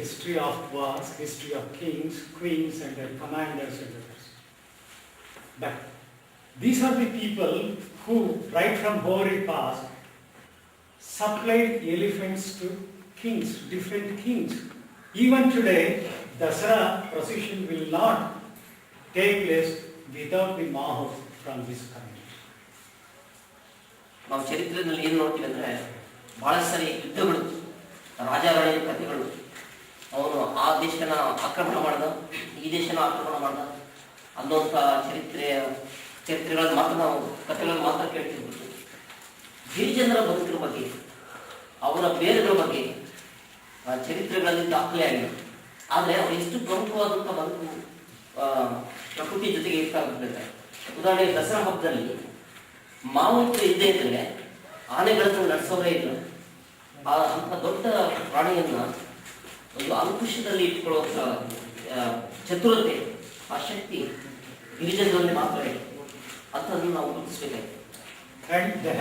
history of wars, history of kings, queens, and their commanders and others. But these are the people who, right from hoary past, supplied elephants to kings, different kings. Even today, Dasara procession will not take place without the mahou from this country. ನಾವು ಚರಿತ್ರೆಯಲ್ಲಿ ಏನು ನೋಡ್ತೀವಿ ಅಂದರೆ ಬಹಳ ಸರಿ ಯುದ್ಧಗಳು, ರಾಜಾರಾಣಿಯ ಕಥೆಗಳು, ಅವನು ಆ ದೇಶನ ಆಕ್ರಮಣ ಮಾಡ್ದ, ಈ ದೇಶನ ಆಕ್ರಮಣ ಮಾಡ್ದ ಅನ್ನೋಂಥ ಚರಿತ್ರೆಗಳನ್ನು ಮಾತ್ರ ನಾವು ಕಥೆಗಳನ್ನು ಮಾತ್ರ ಕೇಳ್ತಿರ್ಬೋದು. ಗಿರಿಜನರ ಬದುಕಿನ ಬಗ್ಗೆ, ಅವರ ಬೇರುಗಳ ಬಗ್ಗೆ ಚರಿತ್ರೆಗಳಲ್ಲಿ ದಾಖಲೆ ಆಗಿದೆ. ಆದರೆ ಅವರು ಎಷ್ಟು ಪ್ರಮುಖವಾದಂಥ ಬದುಕು ಪ್ರಕೃತಿ ಜೊತೆಗೆ ಇರ್ತಾರೆ. ಉದಾಹರಣೆಗೆ ದಸರಾ ಹಬ್ಬದಲ್ಲಿ ಮಾವುತ ಇಲ್ಲದೆ ಇದ್ರೆ ಆನೆಗಳನ್ನು ನಡೆಸೋರೇ ಇಲ್ಲ. ಅಂಥ ದೊಡ್ಡ ಪ್ರಾಣಿಯನ್ನ ಒಂದು ಅಂಕುಶದಲ್ಲಿ ಇಟ್ಕೊಳ್ಳುವಂಥ ಚತುರತೆ, ಆ ಶಕ್ತಿ ಗಿರಿಜನರಲ್ಲಿ ಮಾತ್ರ ಇದೆ. ಅಂಥದ್ದನ್ನು ನಾವು ಗುರುತಿಸಬೇಕಾಗಿದೆ.